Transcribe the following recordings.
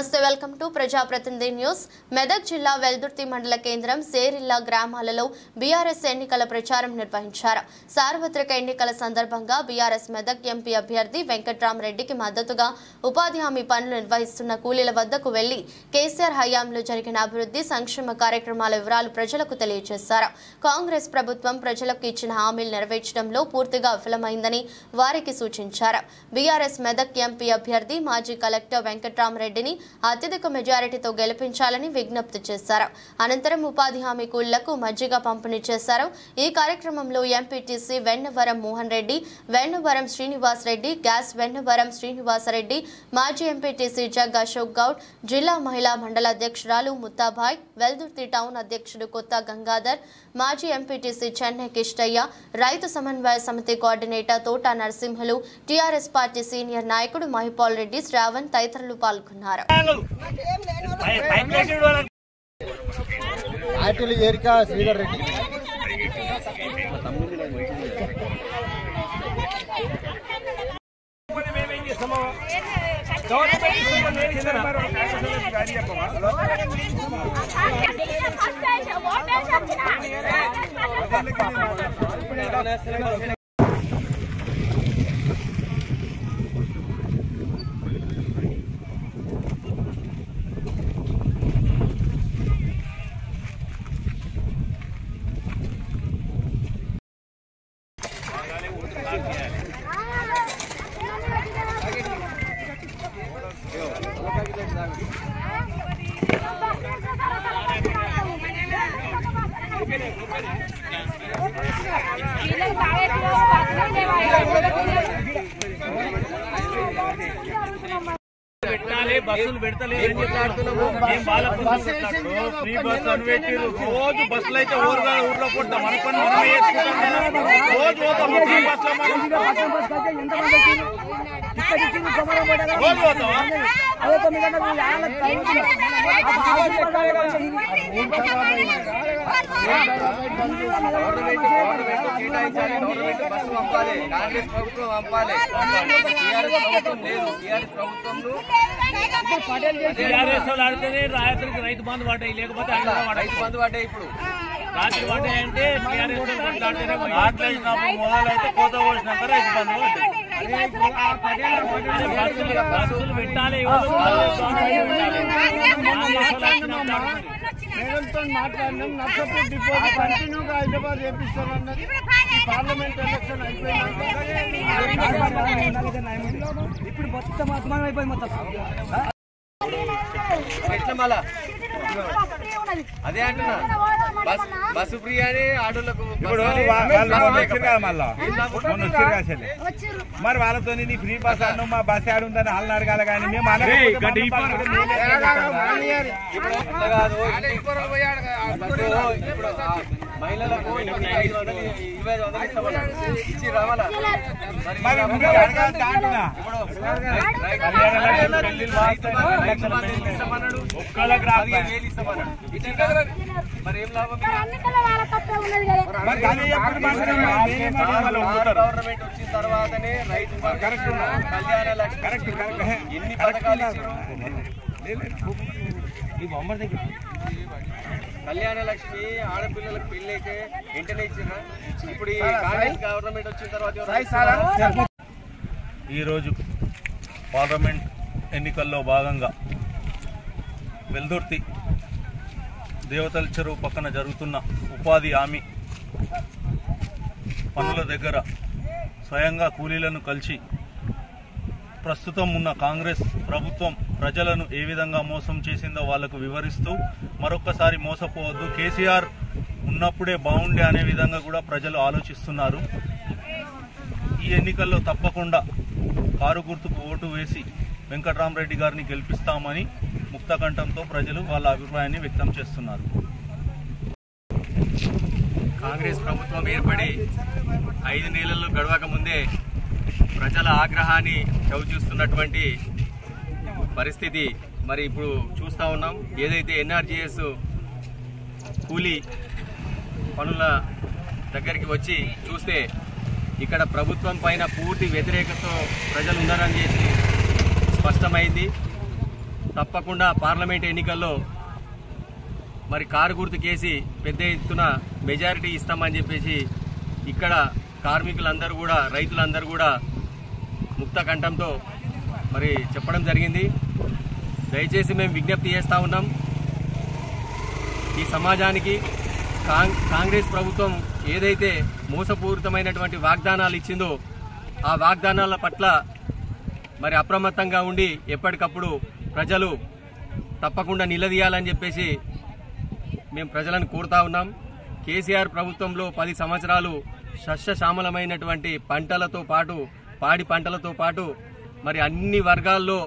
నమస్తే welcome to ప్రజాప్రతినిధి news. Medak జిల్లా వెల్దుర్తి మండల కేంద్రం సేరిల్లా గ్రామాలలో బీఆర్ఎస్ ఎన్నికల ప్రచారం నిర్వహించారు. సార్వత్రిక ఎన్నికల సందర్భంగా బీఆర్ఎస్ మెదక్ ఎంపీ అభ్యర్థి వెంకట్రామరెడ్డికి మద్దతుగా ఉపాధి హామీ పనులు నిర్వహిస్తున్న కూలీల వద్దకు వెళ్లి కేసీఆర్ హయాంలో జరిగిన అభివృద్ధి సంక్షేమ కార్యక్రమాల వివరాలు ప్రజలకు తెలియజేశారు. కాంగ్రెస్ ప్రభుత్వం ప్రజలకు ఇచ్చిన హామీలు నెరవేర్చడంలో పూర్తిగా విఫలమైందని వారికి సూచించారు. బీఆర్ఎస్ మెదక్ ఎంపీ అభ్యర్థి మాజీ కలెక్టర్ వెంకట్రామరెడ్డిని అత్యధిక మెజారిటీతో గెలిపించాలని విజ్ఞప్తి చేశారు. అనంతరం ఉపాధి హామీ కూలీలకు మజ్జిగ పంపిణీ చేశారు. ఈ కార్యక్రమంలో ఎంపీటీసీ వెన్నవరం మోహన్ రెడ్డి, వెన్నవరం శ్రీనివాస్ రెడ్డి, గ్యాస్ వెన్నవరం శ్రీనివాసరెడ్డి, మాజీ ఎంపీటీసీ జగ్ అశోక్ గౌడ్, జిల్లా మహిళా మండల అధ్యక్షురాలు ముత్తాబాయ్, వెల్దుర్తి టౌన్ అధ్యక్షుడు కొత్త గంగాధర్, మాజీ ఎంపీటీసీ చెన్నై కిష్టయ్య, రైతు సమన్వయ సమితి కోఆర్డినేటర్ తోట నరసింహులు, టీఆర్ఎస్ పార్టీ సీనియర్ నాయకుడు మహిపాల్ రెడ్డి, శ్రావణ్ తదితరులు పాల్గొన్నారు. బస్సులు పెడతలేదు ఫ్రీ బస్ అని పెట్టి రోజు బస్సులు అయితే ఊర్లో కొడతాం అనుకుని మనమే వేసుకుంటాం. రోజు పోతాం ఫ్రీ బస్ లో రోజు పోతాం. కాంగ్రెస్ ప్రభుత్వం పంపాలి. టీఆర్ఎస్ వాళ్ళు ఆడితేనే రాత్రికి రైతు బంధు పడ్డాయి, లేకపోతే రైతు బంధు పడ్డాయి. ఇప్పుడు రాత్రి పడ్డాయి అంటే టీఆర్ఎస్ మొదలైతే కోత కోసినాక రైతు బంధు పడ్డాయి. బస్సులు పెట్టాలి, మాట్లాడినాం. నర్సాపూర్ డిపో కంటిన్యూగా హైదరాబాద్ చేపిస్తారన్నది పార్లమెంట్ ఎలక్షన్ అయిపోయినాక ఇప్పుడు మొత్తం అభిమానం అయిపోయింది. మొత్తం ఎట్లా మళ్ళా అదే అంటున్నా, బస్సు ఫ్రీ అని ఆటోలకు మరి వాళ్ళతో నీ ఫ్రీ బస్ అన్ను మా బస్ యాడ్ ఉందని వాళ్ళని అడగాలి. కానీ మేము మహిళలకు 500 ఇచ్చి రావాలా? మరి ఏం లాభం? గవర్నమెంట్ వచ్చిన తర్వాతనే రైతు కళ్యాణ లక్ష్మి ఎన్ని పథకాలు కళ్యాణ లక్ష్మి ఆడపిల్లలకు పెళ్లి అయితే వెంటనే ఇచ్చిరా? ఇప్పుడు గవర్నమెంట్ వచ్చిన తర్వాత ఈరోజు పార్లమెంట్ ఎన్నికల్లో భాగంగా వెల్దుర్తి దేవతల చెరువు పక్కన జరుగుతున్న ఉపాధి హామీ పనుల దగ్గర స్వయంగా కూలీలను కలిసి ప్రస్తుతం ఉన్న కాంగ్రెస్ ప్రభుత్వం ప్రజలను ఏ విధంగా మోసం చేసిందో వాళ్లకు వివరిస్తూ మరొక్కసారి మోసపోవద్దు, కేసీఆర్ ఉన్నప్పుడే బాగుండే అనే విధంగా కూడా ప్రజలు ఆలోచిస్తున్నారు. ఈ ఎన్నికల్లో తప్పకుండా కారు గుర్తుకు ఓటు వేసి వెంకట్రామరెడ్డి గారిని గెలిపిస్తామని ముక్తకంఠంతో ప్రజలు వాళ్ళ అభిప్రాయాన్ని వ్యక్తం చేస్తున్నారు. కాంగ్రెస్ ప్రభుత్వం ఏర్పడి 5 నెలలు గడవక ముందే ప్రజల ఆగ్రహాన్ని చవిచూస్తున్నటువంటి పరిస్థితి మరి ఇప్పుడు చూస్తూ ఉన్నాం. ఏదైతే ఎన్ఆర్జీఎస్ కూలీ పనుల దగ్గరికి వచ్చి చూస్తే ఇక్కడ ప్రభుత్వం పైన పూర్తి వ్యతిరేకతతో ప్రజలు ఉన్నారని చెప్పి స్పష్టమైంది. తప్పకుండా పార్లమెంట్ ఎన్నికల్లో మరి కారు గుర్తుకేసి పెద్ద ఎత్తున మెజారిటీ ఇస్తామని చెప్పేసి ఇక్కడ కార్మికులందరూ కూడా రైతులందరూ కూడా ముక్త కంఠంతో మరి చెప్పడం జరిగింది. దయచేసి మేము విజ్ఞప్తి చేస్తూ ఉన్నాం, ఈ సమాజానికి కాంగ్రెస్ ప్రభుత్వం ఏదైతే మోసపూరితమైనటువంటి వాగ్దానాలు ఇచ్చిందో ఆ వాగ్దానాల పట్ల మరి అప్రమత్తంగా ఉండి ఎప్పటికప్పుడు ప్రజలు తప్పకుండా నిలదీయాలని చెప్పేసి మేము ప్రజలను కోరుతా ఉన్నాం. కేసీఆర్ ప్రభుత్వంలో 10 సంవత్సరాలు సస్యశ్యామలమైనటువంటి పంటలతో పాటు పాడి పంటలతో పాటు మరి అన్ని వర్గాల్లో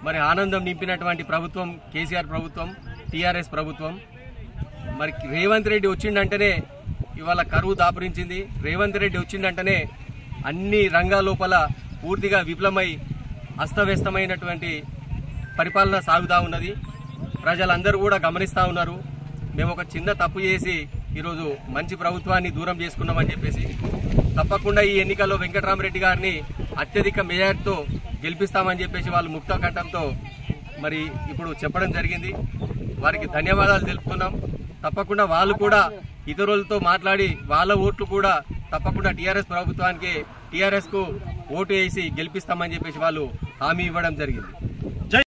మరి ఆనందం నింపినటువంటి ప్రభుత్వం కేసీఆర్ ప్రభుత్వం, టీఆర్ఎస్ ప్రభుత్వం. మరి రేవంత్ రెడ్డి వచ్చిందంటేనే ఇవాళ కరువు దాపురించింది. రేవంత్ రెడ్డి వచ్చిందంటేనే అన్ని రంగాల లోపల పూర్తిగా విఫలమై అస్తవ్యస్తమైనటువంటి పరిపాలన సాగుతూ ఉన్నది. ప్రజలందరూ కూడా గమనిస్తూ ఉన్నారు. మేము ఒక చిన్న తప్పు చేసి ఈరోజు మంచి ప్రభుత్వాన్ని దూరం చేసుకున్నామని చెప్పేసి తప్పకుండా ఈ ఎన్నికల్లో వెంకటరామరెడ్డి గారిని అత్యధిక మెజార్టీతో గెలిపిస్తామని చెప్పేసి వాళ్ళు ముక్త కంఠంతో మరి ఇప్పుడు చెప్పడం జరిగింది. వారికి ధన్యవాదాలు తెలుపుతున్నాం. తప్పకుండా వాళ్ళు కూడా ఇతరులతో మాట్లాడి వాళ్ళ ఓట్లు కూడా తప్పకుండా టీఆర్ఎస్ ప్రభుత్వానికి టీఆర్ఎస్ కు ఓటు వేసి గెలిపిస్తామని చెప్పేసి వాళ్ళు హామీ ఇవ్వడం జరిగింది.